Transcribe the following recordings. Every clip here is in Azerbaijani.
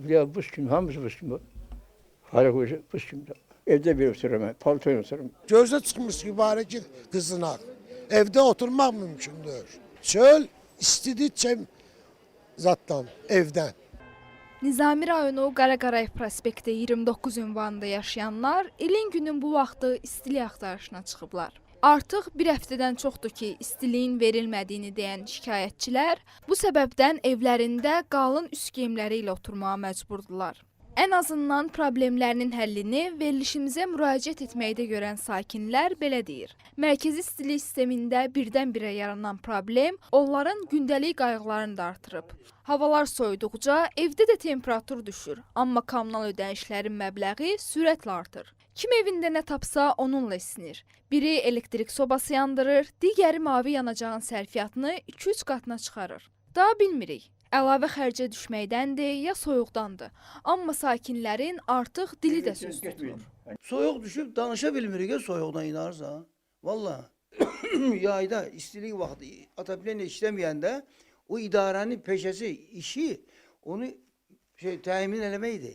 Ya buz kimi, hamısı buz kimi. Hara koysa buz kimi. Evde bir otururum ben, paltoyla otururum. Gözə çıxmış mübarək qızınaq. Evdə oturmaq mümkündür. Çöl istidikcə zatdan, evdən. Nizami rayonu Qaraqarayev prospekti 29 ünvanında yaşayanlar ilin günün bu vaxtı istilik axtarışına çıxıblar. Artıq bir həftədən çoxdur ki, istiliyin verilmədiyini deyən şikayətçilər bu səbəbdən evlərində qalın üst geyimləri ilə oturmağa məcburdular. Ən azından problemlərinin həllini verilişimizə müraciət etməkdə görən sakinlər belə deyir. Mərkəzi istilik sistemində birdən-birə yaranan problem onların gündəlik qayğılarını da artırıb. Havalar soyuduqca evdə də temperatur düşür, amma kommunal ödənişlərin məbləği sürətlə artır. Kim evində nə tapsa onunla isinir. Biri elektrik sobası yandırır, digəri mavi yanacağın sərfiyyatını 2-3 qatına çıxarır. Daha bilmirik. Əlavə xərcə düşməkdəndir, ya soyuqdandır. Amma sakinlərin artıq dili də söz tutulur. Soyuq düşüb danışa bilmirik ya soyuqdan inarsa. Vallahi yayda istilik vaxtı ataplenle işləməyəndə o idarənin peşəsi, işi onu təmin eləməkdir.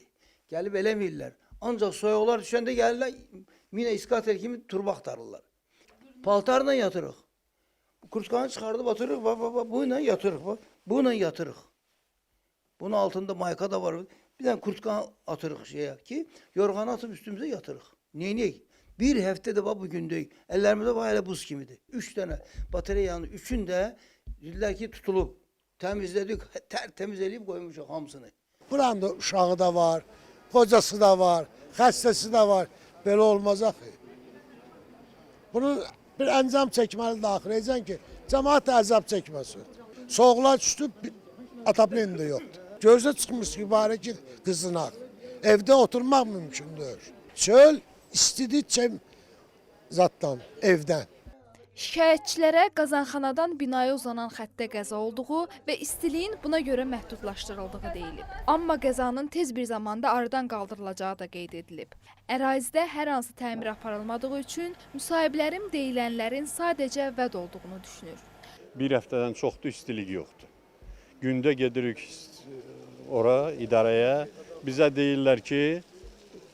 Gəlib eləmirlər. Ancaq soyuqlar düşəndə gəlirlər, minə iskater kimi turba axtarırlar. Paltarla yatırıq. Kurtkanı çıxardıb atırıq, bununla yatırıq, bununla yatırıq. Bunun altında mayka da var. Bir tane kurtkan atırıq şeye ki, yorganı atıp üstümüze yatırıq. Neyini? Bir həftədə bu gündəyik. Əllərimizdə elə buz kimidir. 3 tane bataryanın üçünde dediler ki tutulub. Təmizlədik, təmiz eləyib qoymuşuq hamısını. Buranın da uşağı da var, kocası da var, xəstəsi də var. Belə olmaz axı. Bunu bir əncam çəkməlidir axırıcan ki, cəmaət əzab çəkməsin. Soğuklar düşdü, ataplen də yoxdur. Gözə çıxmış mübarək qızınaq. Evdə oturmaq mümkündür. Çöl istidikcə zatdan, evdən. Şikayətçilərə qazanxanadan binaya uzanan xəttə qəza olduğu və istiliyin buna görə məhdudlaşdırıldığı deyilib. Amma qəzanın tez bir zamanda aradan qaldırılacağı da qeyd edilib. Ərazidə hər hansı təmir aparılmadığı üçün müsahiblərim deyilənlərin sadəcə vəd olduğunu düşünür. Bir həftədən çoxdur istilik yoxdur. Gündə gedirik ora, idarəyə. Bizə deyirlər ki,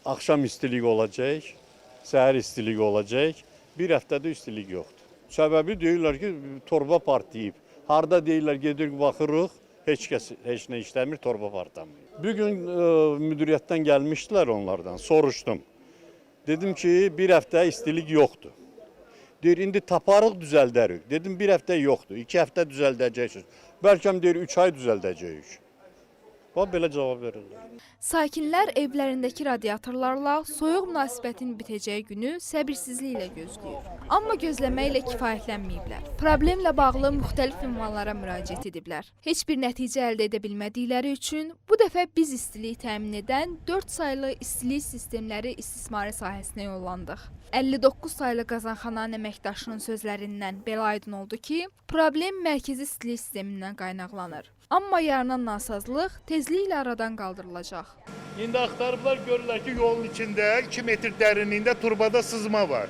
axşam istilik olacaq, səhər istilik olacaq. Bir həftədə istilik yoxdur. Səbəbi deyirlər ki, torba partlayıb. Harda deyirlər, gedirik, baxırıq, heç nə işləmir, torba partlamır. Bugün müdiriyyətdən gəlmişdilər onlardan, soruşdum. Dedim ki, bir həftə istilik yoxdur. Deyir, indi taparıq, düzəldərik. Dedim, bir həftə yoxdur, 2 həftə düzəldəcəksiniz. Bəlkə deyir, 3 ay düzəldəcəyik. Belə cavab verirlər. Sakinlər evlərindəki radiatorlarla soyuq münasibətin bitəcəyi günü səbirsizliklə gözləyir. Amma gözləməklə kifayətlənməyiblər. Problemlə bağlı müxtəlif ünvanlara müraciət ediblər. Heç bir nəticə əldə edə bilmədikləri üçün bu dəfə biz istiliyi təmin edən 4 saylı istilik sistemləri istismarı sahəsinə yollandıq. 59 saylı qazanxananın əməkdaşının sözlərindən belə aydın oldu ki, problem mərkəzi istilik sistemindən qaynaqlanır. Amma yaranan nasazlıq tezliklə aradan qaldırılacaq. İndi axtarıblar, görürlər ki, yolun içində 2 metr dərinliyində turbada sızma var.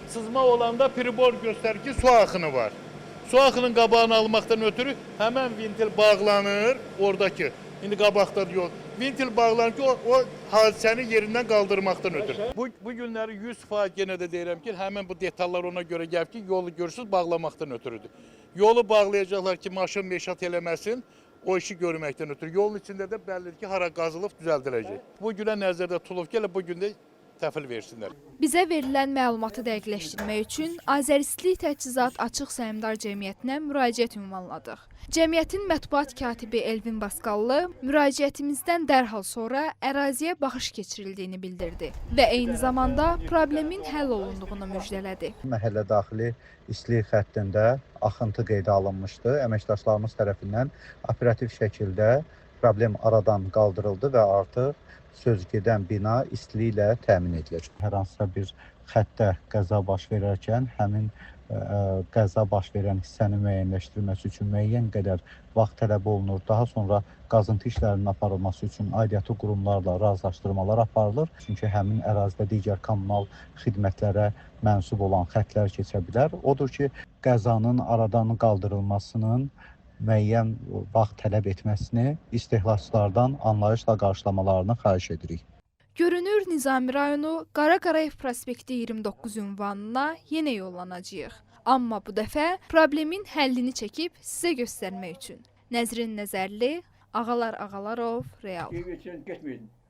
Sızma olanda pribor göstərir ki, su axını var. Su axının qabağını almaqdan ötürü həmən ventil bağlanır oradakı. İndi qabaqda yol. Ventil bağlanır ki, o hadisəni yerindən qaldırmaqdan ötürü. Bu günləri 100% yenə də deyirəm ki, həmən bu detallar ona görə gəlib ki, yolu görürsüz, bağlamaqdan ötürüdür. Yolu bağlayacaqlar ki, maşın meşat eləməsin. O işi görməkdən ötürü. Yolun içində də bəllidir ki, hara qazılıb düzəldiləcək. Bu günə nəzərdə tutulub ki, bu gün də təhvil versinlər. Bizə verilən məlumatı dəqiqləşdirmək üçün Azəristlik Təchizat Açıq Səhmdar Cəmiyyətinə müraciət ünvanladıq. Cəmiyyətin mətbuat katibi Elvin Baskallı müraciətimizdən dərhal sonra əraziyə baxış keçirildiyini bildirdi və eyni zamanda problemin həll olunduğunu müjdələdi. Məhəllə daxili istilik xəttində axıntı qeydə alınmışdı. Əməkdaşlarımız tərəfindən operativ şəkildə problem aradan qaldırıldı və artıq söz gedən bina istiliklə təmin edilir. Hər hansısa bir xəttə qəza baş verərkən həmin qəza baş verən hissənin müəyyənləşdirilməsi üçün müəyyən qədər vaxt tələb olunur. Daha sonra qazıntı işlərinin aparılması üçün aidiyyatı qurumlarla razılaşdırmalar aparılır. Çünki həmin ərazidə digər kommunal xidmətlərə mənsub olan xəttlər keçə bilər. Odur ki, qəzanın aradan qaldırılmasının müəyyən vaxt tələb etməsini istehlakçılardan anlayışla qarşılamalarını xahiş edirik. Görünür Nizami rayonu Qara Qarayev prospekti 29 ünvanına yenə yollanacağıq. Amma bu dəfə problemin həllini çəkib sizə göstərmək üçün. Nəzrin Nəzərli, Ağalar Ağalarov, Real. Getməyin.